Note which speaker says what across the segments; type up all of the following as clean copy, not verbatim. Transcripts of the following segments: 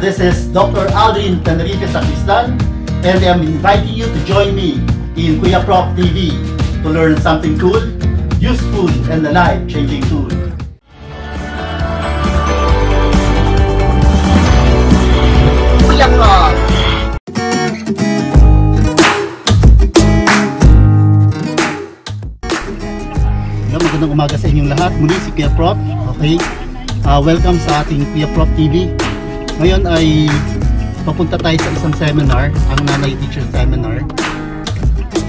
Speaker 1: This is Dr. Aldrin Tenerife Sacristan, and I'm inviting you to join me in Kuya Prof TV to learn something cool, useful, and a life-changing tool. Kuya Prof! Magandang umaga sa inyong lahat. Muli si Kuya Prof. Okay. Welcome sa ating Kuya Prof TV. Ngayon ay papunta tayo sa isang seminar, ang Nanay Teacher Seminar.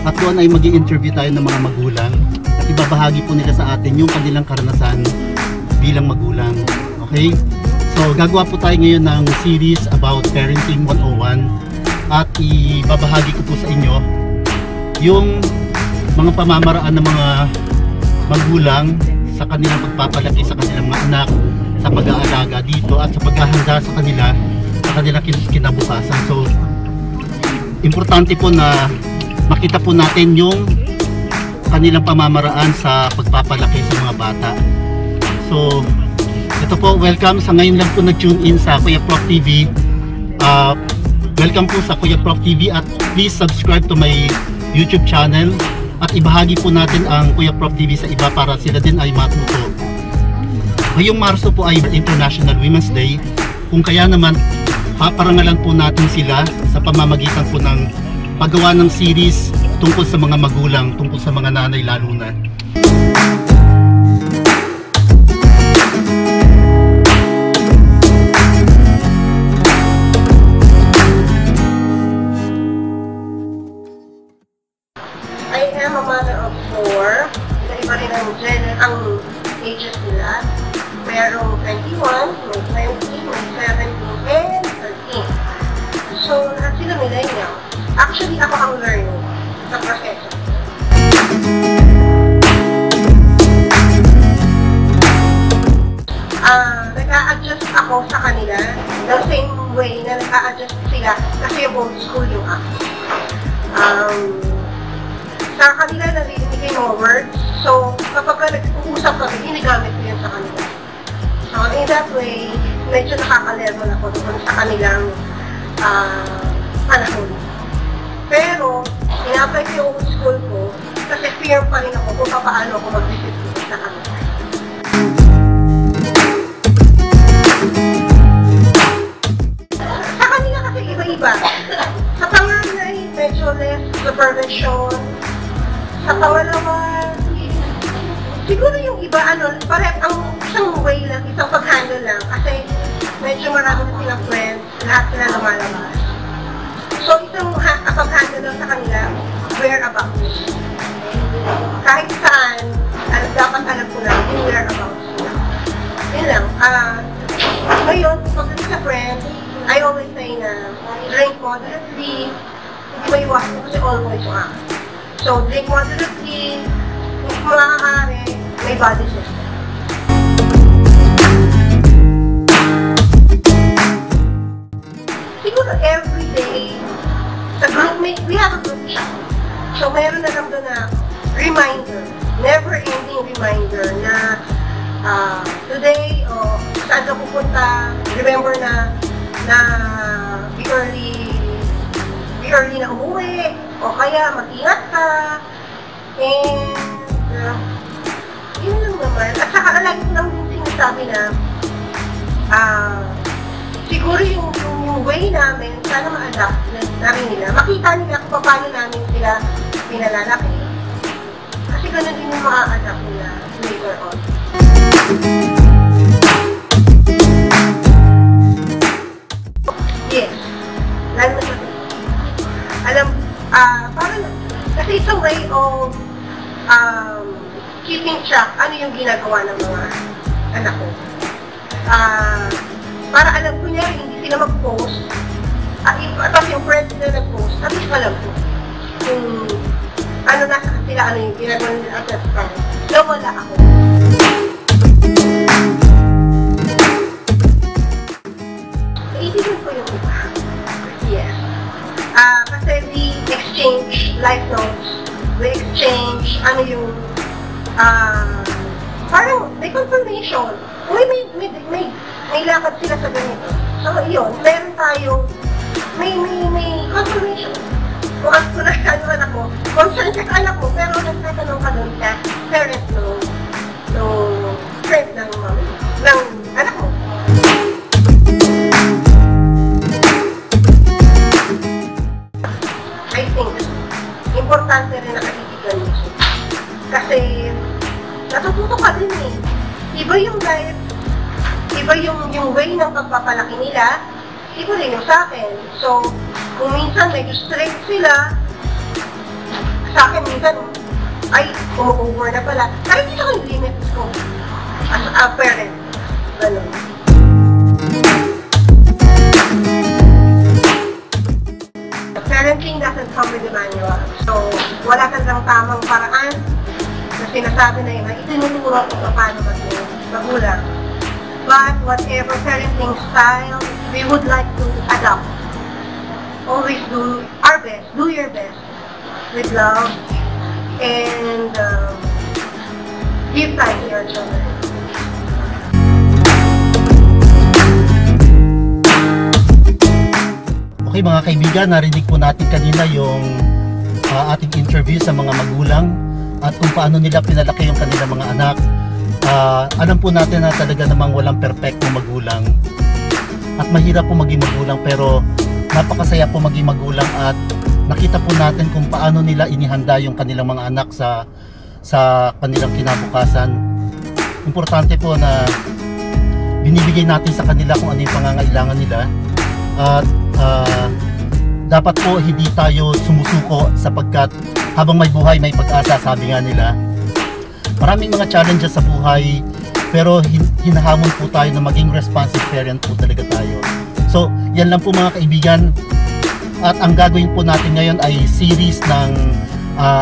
Speaker 1: At doon ay mag-i-interview tayo ng mga magulang at ibabahagi po nila sa atin yung kanilang karanasan bilang magulang. Okay? So gagawa po tayo ngayon ng series about Parenting 101 at ibabahagi ko po sa inyo yung mga pamamaraan ng mga magulang sa kanilang pagpapalaki sa kanilang mga anak, sa pag-aalaga dito at sa paghahanda sa kanilang kinabukasan. So importante po na makita po natin yung kanilang pamamaraan sa pagpapalaki sa mga bata. So ito po, welcome sa ngayon lang po nag-tune in sa Kuya Prof TV. Welcome po sa Kuya Prof TV at please subscribe to my YouTube channel at ibahagi po natin ang Kuya Prof TV sa iba para sila din ay matuto. Ngayong Marso po ay International Women's Day, kung kaya naman paparangalan po natin sila sa pamamagitan po ng paggawa ng series tungkol sa mga magulang, tungkol sa mga nanay lalo na.
Speaker 2: I am a mother of 4. Iba rin ang ages nila. Merong 21, may 20, may 17, and 13. So, lahat sila millennial. Actually, ako ang learning sa proseso. Nag-a-adjust ako sa kanila the same way na nag-a-adjust sila kasi old school yung ako. Sa kanila narinig yung mga words, so kapag nag-uusap kami, ginagamit ko yun sa kanila. So in that way, medyo nakaka-level ako doon sa kanilang panahon. Pero, ina-apply ko yung old school ko kasi fear pa rin ako kung paano ako mag-visit sa kanila. Sa kanila kasi iba-iba. Sa panganay, medyo less supervision. Sa pangalawa, siguro yung iba, parang ang isang way lang, isang pag-handle lang, kasi medyo marami na silang friends, lahat sila lumalabas. So, isang pag-handle lang sa kanila, whereabouts. Kahit saan, dapat alam ko lang yung whereabouts nila. Yun lang. Ngayon, pagdating sa friends, I always say na drink moderately, hindi maiwasan kasi always yung akin. So, drink moderately, kung maaari, may body system. Siguro everyday, sa group, we have a group chat. So, meron na lang doon na reminder, never-ending reminder na today, o saan ka pupunta, remember na be early na umuwi, o kaya mag-ingat ka, and yun lang naman. At saka lagi ko lang din sinasabi na siguro yung way namin, sana ma-adapt na rin nila. Makita nila kung paano namin sila pinalalaki. Kasi gano'n din yung ma-adapt nila later on. Yes. Lalo na sabi. Alam, parang, kasi it's a way of keeping track ano yung ginagawa ng mga anak ko. Para alam ko niya, hindi sila mag-post. Tapos yung friends na nag-post, at least alam ko kung ano nasa sila, ano yung ginagawa nila at that time. So, wala ako. Iitigin ko yung iba. Yes. Kasi we exchange life notes. We exchange, ano yung, parang may confirmation. May lakad sila sa ganito. So, yun, meron tayong, may confirmation. Kung ako na ano anak ko, concern ka sa anak ko, pero nagtatanong ka dun sa parent no friend ng anak mo. I think, importante rin na kaibigan mo. Kasi, natututo ka din eh. Iba yung diet, iba yung way ng pagpapalaki nila, iba rin yung sa akin. So, kung minsan medyo strict sila, sa akin minsan, ay, umu-over na pala. Kahit hindi ako yung limits ko as a parent. Ganun. Parenting doesn't come with a manual. So, wala kang tamang paraan na sinasabi na yun, itinuturo kung paano magulang. But whatever parenting style we would like to adopt, always do our best, do your best with love and give time to your children.
Speaker 1: Okay mga kaibigan, narinig po natin kanina yung ating interview sa mga magulang at kung paano nila pinalaki yung kanilang mga anak. Alam po natin na talaga namang walang perfectong magulang at mahirap po maging magulang, pero napakasaya po maging magulang at nakita po natin kung paano nila inihanda yung kanilang mga anak sa kanilang kinabukasan. Importante po na binibigay natin sa kanila kung ano yung pangangailangan nila at dapat po hindi tayo sumusuko sapagkat habang may buhay may pag-asa, sabi nga nila. Maraming mga challenges sa buhay pero hinahamon po tayo na maging responsive parent po talaga tayo. So yan lang po mga kaibigan, at ang gagawin po natin ngayon ay series ng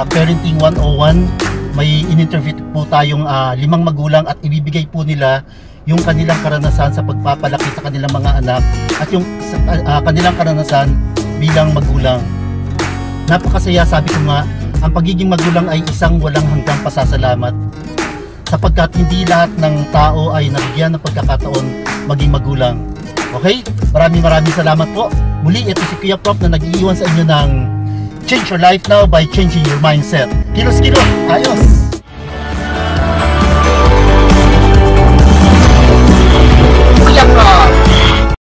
Speaker 1: Parenting 101. May in-interview po tayong 5 magulang at ibibigay po nila yung kanilang karanasan sa pagpapalaki sa kanilang mga anak at yung kanilang karanasan bilang magulang. Napakasaya, sabi ko nga, ang pagiging magulang ay isang walang hanggang pasasalamat sapagkat hindi lahat ng tao ay nabigyan ng pagkakataon maging magulang. Okay? Maraming salamat po. Muli, ito si Kuya Prof na nag-iiwan sa inyo ng Change Your Life Now by Changing Your Mindset. Kilos! Ayos!